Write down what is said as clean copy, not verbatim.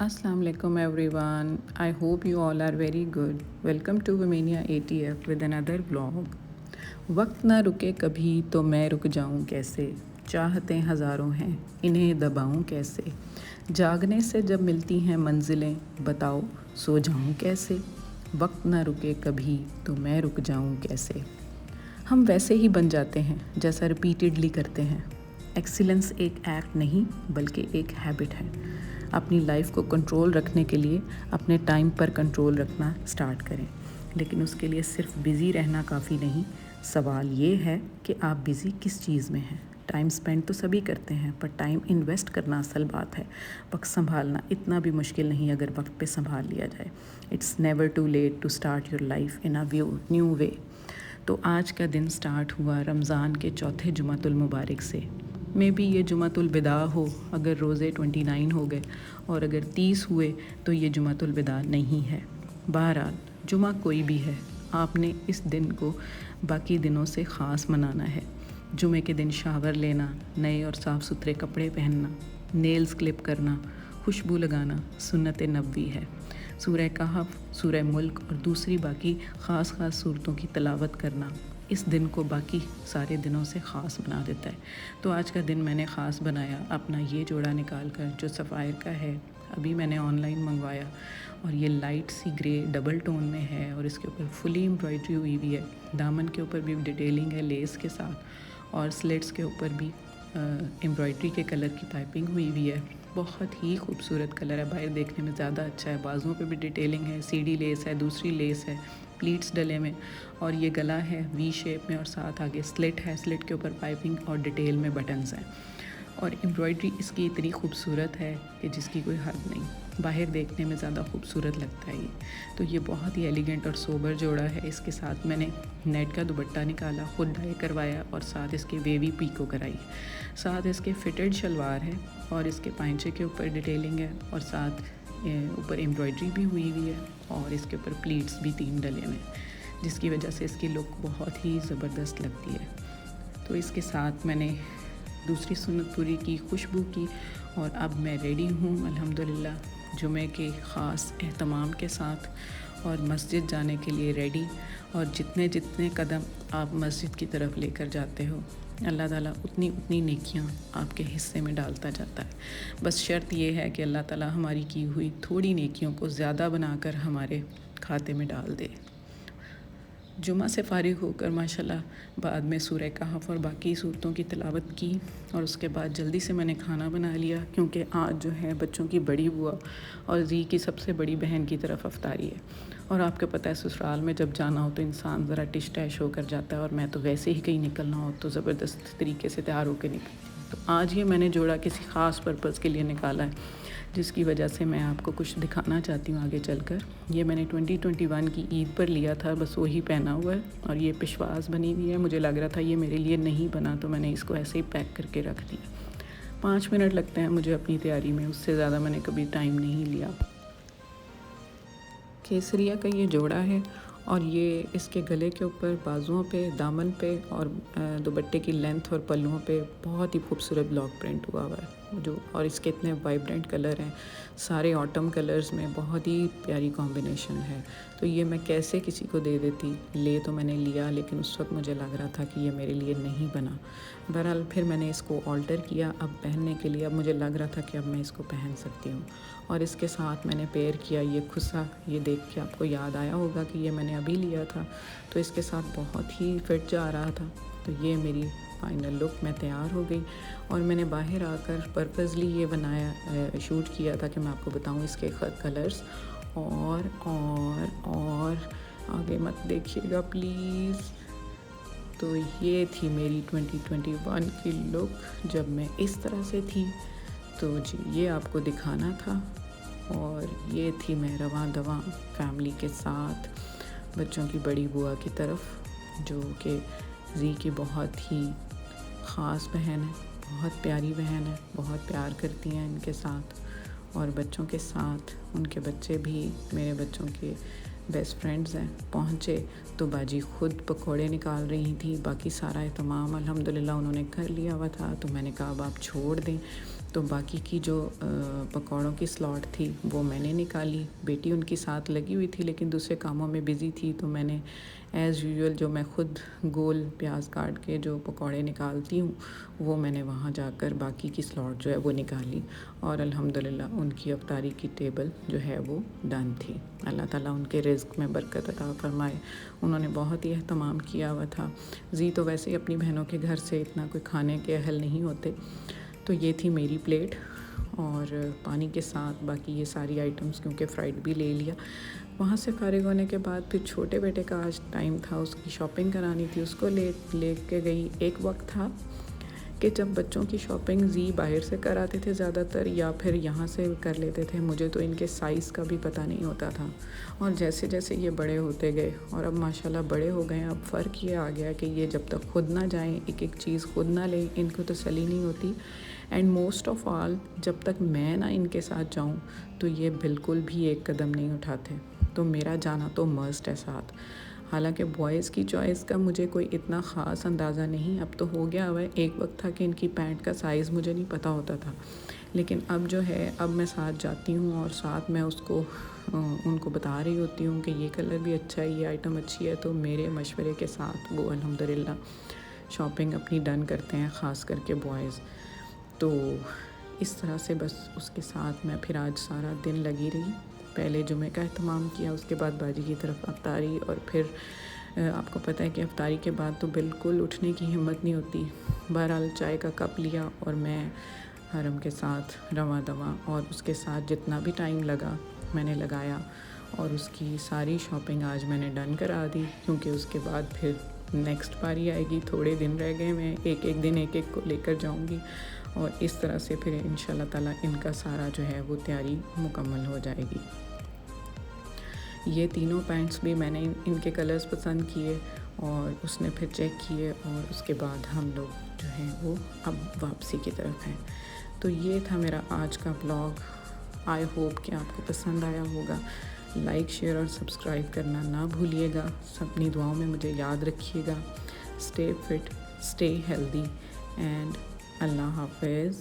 Assalamu alaikum everyone. I hope you all are very good. Welcome to Womania ATF with another vlog. वक्त ना रुके कभी तो मैं रुक जाऊं कैसे, चाहतें हज़ारों हैं इन्हें दबाऊं कैसे, जागने से जब मिलती हैं मंजिलें बताओ सो जाऊं कैसे, वक्त ना रुके कभी तो मैं रुक जाऊं कैसे। हम वैसे ही बन जाते हैं जैसा रिपीटेडली करते हैं। एक्सीलेंस एक एक्ट नहीं बल्कि एक हैबिट है। अपनी लाइफ को कंट्रोल रखने के लिए अपने टाइम पर कंट्रोल रखना स्टार्ट करें, लेकिन उसके लिए सिर्फ बिज़ी रहना काफ़ी नहीं। सवाल ये है कि आप बिज़ी किस चीज़ में हैं। टाइम स्पेंड तो सभी करते हैं, पर टाइम इन्वेस्ट करना असल बात है। वक्त संभालना इतना भी मुश्किल नहीं अगर वक्त पे संभाल लिया जाए। It's never too late to start your life in a new way. तो आज का दिन स्टार्ट हुआ रमज़ान के चौथे जुमातुल मुबारक से। मे बी ये जुमातुल बिदा हो अगर रोज़े 29 हो गए, और अगर 30 हुए तो ये जुमातुल बिदा नहीं है। बहरहाल जुमा कोई भी है, आपने इस दिन को बाकी दिनों से ख़ास मनाना है। जुमे के दिन शावर लेना, नए और साफ़ सुथरे कपड़े पहनना, नेल्स क्लिप करना, खुशबू लगाना सुन्नत नबवी है। सूरह कहफ, सूरह मुल्क और दूसरी बाकी ख़ास सूरतों की तिलावत करना इस दिन को बाकी सारे दिनों से ख़ास बना देता है। तो आज का दिन मैंने ख़ास बनाया अपना ये जोड़ा निकाल कर जो सफ़ायर का है। अभी मैंने ऑनलाइन मंगवाया और ये लाइट सी ग्रे डबल टोन में है और इसके ऊपर फुली एम्ब्रॉयडरी हुई हुई है। दामन के ऊपर भी डिटेलिंग है लेस के साथ, और स्लेट्स के ऊपर भी एम्ब्रॉयडरी के कलर की पाइपिंग हुई हुई है। बहुत ही खूबसूरत कलर है, बाहर देखने में ज़्यादा अच्छा है। बाजुओं पे भी डिटेलिंग है, सीडी लेस है, दूसरी लेस है, प्लीट्स डले में, और ये गला है वी शेप में और साथ आगे स्लिट है। स्लिट के ऊपर पाइपिंग और डिटेल में बटन्स हैं, और एम्ब्रॉयडरी इसकी इतनी खूबसूरत है कि जिसकी कोई हद नहीं। बाहर देखने में ज़्यादा खूबसूरत लगता है ये। तो ये बहुत ही एलिगेंट और सोबर जोड़ा है। इसके साथ मैंने नेट का दुपट्टा निकाला, खुद डाई करवाया और साथ इसके वेवी पीको कराई। साथ इसके फिटेड शलवार है और इसके पाइंचे के ऊपर डिटेलिंग है और साथ ऊपर एम्ब्रॉयडरी भी हुई हुई है, और इसके ऊपर प्लीट्स भी 3 डले में, जिसकी वजह से इसकी लुक बहुत ही ज़बरदस्त लगती है। तो इसके साथ मैंने दूसरी सुन्नत पूरी की, खुशबू की, और अब मैं रेडी हूँ अल्हम्दुलिल्लाह जुमे के ख़ास एहतमाम के साथ, और मस्जिद जाने के लिए रेडी। और जितने जितने कदम आप मस्जिद की तरफ लेकर जाते हो, अल्लाह ताला उतनी उतनी नेकियां आपके हिस्से में डालता जाता है। बस शर्त ये है कि अल्लाह ताला हमारी की हुई थोड़ी नेकियों को ज़्यादा बनाकर हमारे खाते में डाल दे। जुमा से फ़ारिग होकर माशाल्लाह बाद में सूरह कहफ और बाकी सूरतों की तिलावत की, और उसके बाद जल्दी से मैंने खाना बना लिया, क्योंकि आज जो है बच्चों की बड़ी बुआ और जी की सबसे बड़ी बहन की तरफ अफ्तारी है। और आपको पता है ससुराल में जब जाना हो तो इंसान ज़रा टिश टैश होकर जाता है, और मैं तो वैसे ही कहीं निकलना हो तो ज़बरदस्त तरीके से तैयार होकर निकलती हूँ। तो आज ये मैंने जोड़ा किसी ख़ास पर्पज़ के लिए निकाला है, जिसकी वजह से मैं आपको कुछ दिखाना चाहती हूँ आगे चलकर। ये मैंने 2021 की ईद पर लिया था, बस वही पहना हुआ है, और ये पिशवास बनी हुई है। मुझे लग रहा था ये मेरे लिए नहीं बना, तो मैंने इसको ऐसे ही पैक करके रख दिया। 5 मिनट लगते हैं मुझे अपनी तैयारी में, उससे ज़्यादा मैंने कभी टाइम नहीं लिया। केसरिया का ये जोड़ा है, और ये इसके गले के ऊपर, बाजुओं पे, दामन पे और दुपट्टे की लेंथ और पल्लुओं पे बहुत ही खूबसूरत ब्लॉक प्रिंट हुआ हुआ है जो, और इसके इतने वाइब्रेंट कलर हैं, सारे ऑटम कलर्स में, बहुत ही प्यारी कॉम्बिनेशन है। तो ये मैं कैसे किसी को दे देती, ले तो मैंने लिया, लेकिन उस वक्त मुझे लग रहा था कि ये मेरे लिए नहीं बना। बहरहाल फिर मैंने इसको ऑल्टर किया अब पहनने के लिए। अब मुझे लग रहा था कि अब मैं इसको पहन सकती हूँ, और इसके साथ मैंने पेयर किया ये खुस्सा। ये देख के आपको याद आया होगा कि ये मैंने अभी लिया था, तो इसके साथ बहुत ही फिट जा रहा था। तो ये मेरी फाइनल लुक, मैं तैयार हो गई, और मैंने बाहर आकर पर्पसली ये बनाया, शूट किया था कि मैं आपको बताऊं इसके कलर्स। और आगे मत देखिएगा प्लीज़। तो ये थी मेरी 2021 की लुक जब मैं इस तरह से थी। तो जी ये आपको दिखाना था, और ये थी मैं रवां दवां फैमिली के साथ बच्चों की बड़ी बुआ की तरफ, जो कि जी की बहुत ही ख़ास बहन है, बहुत प्यारी बहन है, बहुत प्यार करती हैं इनके साथ, और बच्चों के साथ उनके बच्चे भी मेरे बच्चों के बेस्ट फ्रेंड्स हैं। पहुँचे तो बाजी खुद पकोड़े निकाल रही थी, बाकी सारा एहतमाम अल्हम्दुलिल्लाह उन्होंने कर लिया हुआ था। तो मैंने कहा अब आप छोड़ दें, तो बाकी की जो पकौड़ों की स्लॉट थी वो मैंने निकाली। बेटी उनकी साथ लगी हुई थी लेकिन दूसरे कामों में बिज़ी थी, तो मैंने एज़ यूजुअल जो मैं ख़ुद गोल प्याज काट के जो पकौड़े निकालती हूँ वो मैंने वहाँ जाकर बाकी की स्लॉट जो है वो निकाली। और अल्हम्दुलिल्लाह उनकी अफ्तारी की टेबल जो है वो डन थी। अल्लाह ताला उनके रिज़्क़ में बरकत अता फ़रमाए। उन्होंने बहुत ही एहतमाम किया हुआ था। जी तो वैसे ही अपनी बहनों के घर से इतना कोई खाने के अहल नहीं होते। तो ये थी मेरी प्लेट और पानी के साथ बाकी ये सारी आइटम्स, क्योंकि फ्राइड भी ले लिया। वहाँ से फ़ारिग होने के बाद फिर छोटे बेटे का आज टाइम था, उसकी शॉपिंग करानी थी, उसको ले के गई। एक वक्त था कि जब बच्चों की शॉपिंग जी बाहर से कराते थे ज़्यादातर या फिर यहाँ से कर लेते थे। मुझे तो इनके साइज़ का भी पता नहीं होता था। और जैसे जैसे ये बड़े होते गए और अब माशाल्लाह बड़े हो गए हैं, अब फ़र्क ये आ गया कि ये जब तक खुद ना जाएं, एक एक चीज़ खुद ना लें, इनको तसल्ली नहीं होती। एंड मोस्ट ऑफ़ ऑल जब तक मैं ना इनके साथ जाऊँ तो ये बिल्कुल भी एक कदम नहीं उठाते। तो मेरा जाना तो मस्ट है साथ। हालांकि बॉयज़ की चॉइस का मुझे कोई इतना ख़ास अंदाज़ा नहीं, अब तो हो गया हुआ है। एक वक्त था कि इनकी पैंट का साइज़ मुझे नहीं पता होता था, लेकिन अब जो है अब मैं साथ जाती हूँ और साथ मैं उनको बता रही होती हूँ कि ये कलर भी अच्छा है, ये आइटम अच्छी है। तो मेरे मशवरे के साथ वो अल्हम्दुलिल्लाह शॉपिंग अपनी डन करते हैं, ख़ास करके बॉयज़। तो इस तरह से बस उसके साथ मैं फिर आज सारा दिन लगी रही। पहले जुमे का एहतमाम किया, उसके बाद बाजी की तरफ अफ्तारी, और फिर आपको पता है कि अफ्तारी के बाद तो बिल्कुल उठने की हिम्मत नहीं होती। बहरहाल चाय का कप लिया और मैं हरम के साथ रवां दवां, और उसके साथ जितना भी टाइम लगा मैंने लगाया और उसकी सारी शॉपिंग आज मैंने डन करा दी। क्योंकि उसके बाद फिर नेक्स्ट पारी आएगी, थोड़े दिन रह गए, मैं एक एक दिन एक एक को लेकर जाऊंगी और इस तरह से फिर इंशाल्लाह ताला इनका सारा जो है वो तैयारी मुकम्मल हो जाएगी। ये तीनों पैंट्स भी मैंने इनके कलर्स पसंद किए और उसने फिर चेक किए और उसके बाद हम लोग जो है वो अब वापसी की तरफ हैं। तो ये था मेरा आज का ब्लॉग। आई होप कि आपको पसंद आया होगा। लाइक शेयर और सब्सक्राइब करना ना भूलिएगा। अपनी दुआओं में मुझे याद रखिएगा। Stay fit, stay healthy and अल्लाह हाफ़िज़।